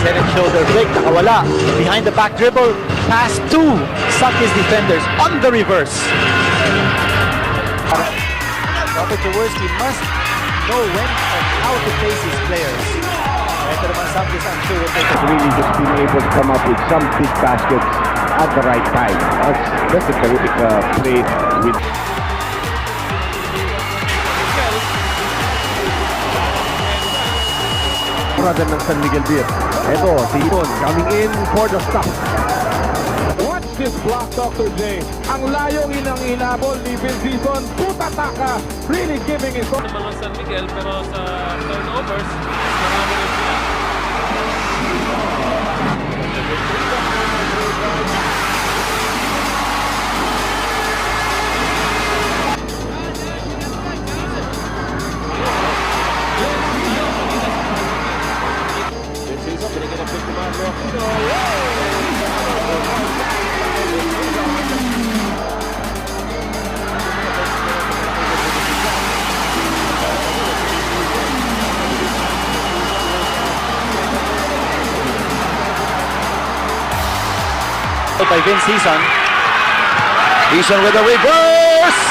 head and shoulder flick, nakawala. Behind the back dribble, pass to Sakis defenders on the reverse. Robert Jaworski must know when and how to face his players. Ito naman Sakis, I'm sure will take Really just being able to come up with some big baskets at the right time. That's a terrific play with rather ng San Miguel Beer. Ito, si Ibon coming in for the stop. Watch this block, Dr. J. Ang layong inang inabol ni Vincizon. Putataka, really giving it. Naman ng San Miguel, pero sa turnovers, marami rin sila. Vincizon, binigyan ng 51 mo. by Vince Hison. Hison with a reverse!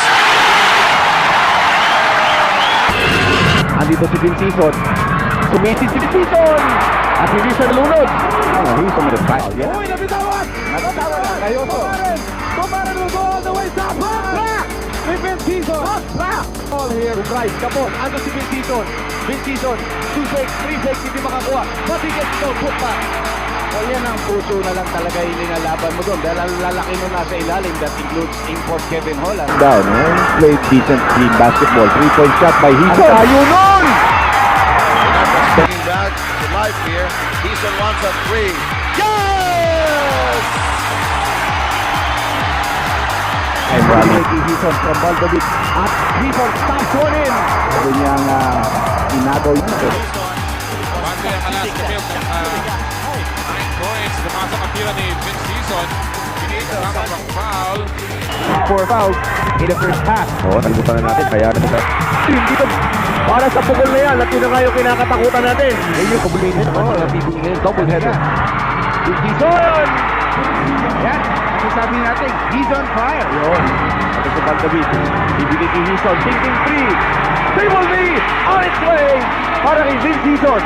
Andito si Vince Hison. Tumisi si Vince Hison. At hindi siya nalunod. Hison with a foul. Yeah. Uy, nabitawan! Nabitawan na! Kayoso! Kumaren will go all the way top! Track! With Vince Hison! Track! All here, right, come on. Ando si Vince Hison. Vince Hison, 2 fakes, 3 fakes, hindi makakuha. But he gets no put back. O yan ang puso na lang talaga inilalaban mo doon dahil ang lalaki mo nasa ilalim, that includes import Kevin Holland. Down, played decent clean basketball. 3-point shot by Hison. Ang tayo nun! Bringing back to life here. Hison wants a 3. Yes! And Ricky Hison from Valdovic at Hison stops one in. Sabi niyang inagaw ito. Bante ang kalas na milk ng 9 points. Lumasok ang tira ni Vince Hison. Pinita lang ang foul. 4 fouls in the first half. Oo, nalimutan na natin. Kaya na ito. Dito, para sa pukul na yan, Latino nga yung kinakatakutan natin. Ayun yung pabulin nito. Oo, napibigin ngayon. Double header. Hison! Yan. Kasi sabi natin, he's on fire. Yun. At sa Valdovic, ibigay kay Hison. Thinking 3. They will be on its way para kay Vince Hison.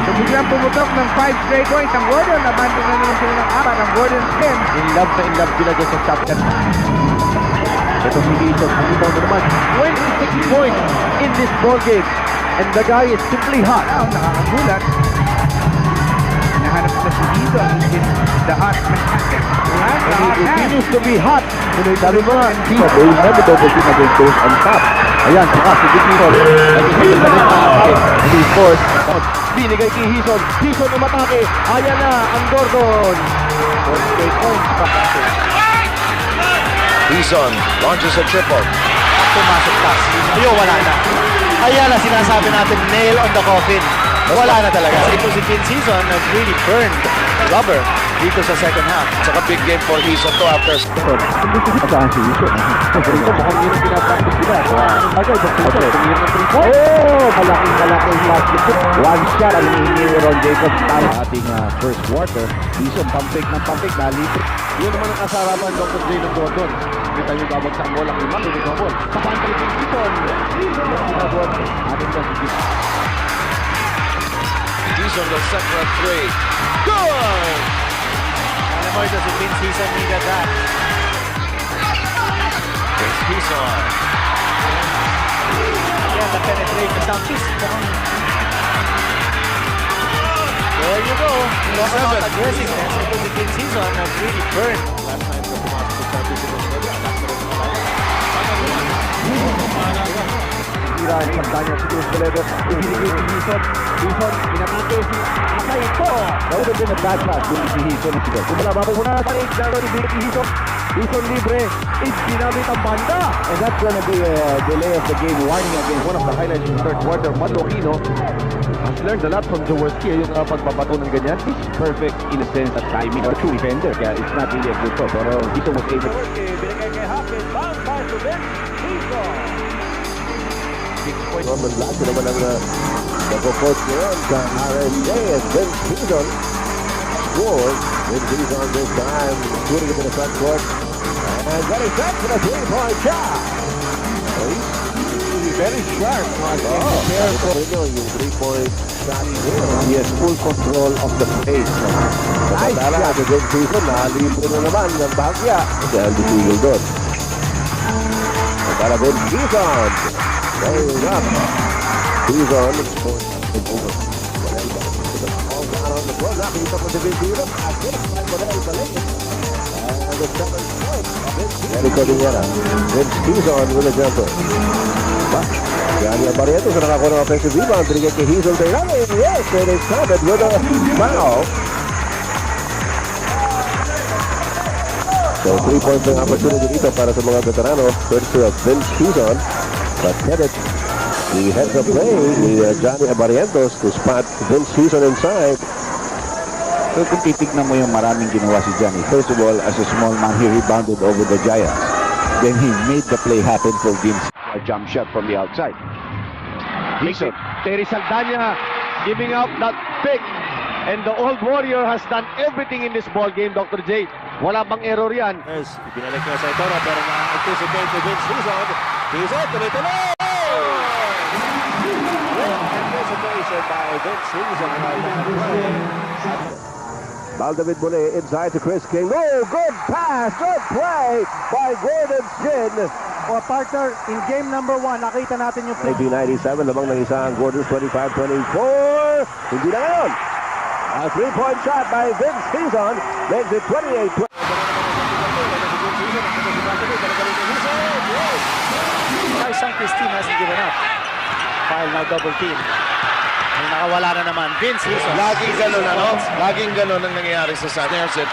So biglang pumutok ng 5 straight points ang Gordon. Nabanting na naman sila ng 4. Ang Gordon 10. In love sila dyan sa top 10. Ito si Hison. Ang ibaw na naman. 26 points in this ball game. And the guy is simply hot. Nakakagulat. Hinahanap na si Hison. He's been the hot man. And he continues to be hot. Sabi mo nga, they never double team against those on top. Ayan, saka si Hison. And he forced. Binigay kay Hison. Hison umatake. Ayan na ang Gordon. 48 points. Hison launches a triple. Pumasok pa. Ayun, wala na. Ayan na sinasabi natin, nail on the coffin. Wala na talaga. Ito si Vince Hison has really burned rubber dito sa second half. It's a big game for Hison to after. Hindi ko saan si Hison. Pero ito mukhang yun ang pinapractice nila. Oh! Malaking last. One shot ang hinihingi ni Ron Jacobs. Tama ating first quarter. Hison, pampik ng pampik. Nalipit. Yun naman ang kasarapan ng Dr. Jalen Gordon. Kita yung gabag sa bola. Lima, yung gabag. Kapantay ng Hison. Ating ka si Hison. Hison will set for a 3. Good! Alam mo ito si Vince Hison needed that. Vince Hison. Ayan, na-penetrate the Southeast. There you go. About aggressiveness. Ito si Vince Hison has really burned. Last time na pumasok sa Southeast. Tira ang pagkanya si Cruz Toledo. Ibinigay si Hison. Hison, pinatake si Asay ito. That would have been a bad pass kung si Hison. Kung malababay mo na sa 8, laro ni Hison. Hison libre. Ginamit ang banda. And that's gonna be a delay of the game warning against one of the highlights in the third quarter. Madokino has learned a lot from Jaworski. Yung pagpapato ng ganyan. It's perfect in a sense at timing. A true defender. Kaya it's not really a good throw. Pero Hison was able to. Binigay kay Hopkins. Bounce pass to Vince Hison. Robert Blanco naman ang Nagpo-coach ngayon sa RSA and Vince Season scores. Vince Season this time, shooting it in the front court. And getting set for the three-point shot. Very sharp. Prepare for yung 3-point shot here. He has full control of the pace. Nice shot. Sa Vince Season, nalibre na naman ng bahagya. Dahil ditigil doon. Para Vince Season. Going up. Season. Over. All down on the floor. Nakita ko si Vince Season. Again, Manel balik. And the 7th point. Erico Diñera. Vince Season with a jumper. Gianni Barrientos na nakakuha ng offensive rebound. Binigay kay Hazel Taylor. Yes, and it's covered with a foul. So 3-point ng opportunity dito para sa mga veterano. First to Vince Season. But headed the heads up play ni Gianni Barrientos to spot Vince Season inside. So kung titignan mo yung maraming ginawa si Johnny, first of all, as a small man, he rebounded over the Giants. Then he made the play happen for Vince. A jump shot from the outside. Listen, Terry Saldana giving up that pick. And the old warrior has done everything in this ball game, Dr. J. Wala bang error yan? Ibinalik niya sa Toro pero na-anticipate ni Vince Season. Season, tuloy-tuloy! Anticipation by Vince Season. Baldavid Bonet inside to Chris King. Oh, good pass, good play by Gordon Chin. O partner, in game number 1, nakita natin yung play. 1997, lamang ng isa ang Gordon's 25-24. Hindi na ngayon. A 3-point shot by Vince Season makes it 28-20. Sanchez team hasn't given up. File now double team. May nakawala na naman. Vince Season. Laging ganun, ano? Laging ganun ang nangyayari sa San Jose.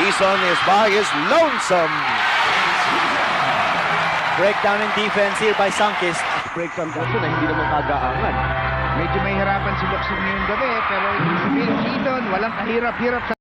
Season is by his lonesome. Breakdown in defense here by Sanchez. Break from Dawson na hindi naman kagaangan. Medyo mahirapan si Luxor ngayong gabi, pero ibig sabihin, Season, walang kahirap-hirap sa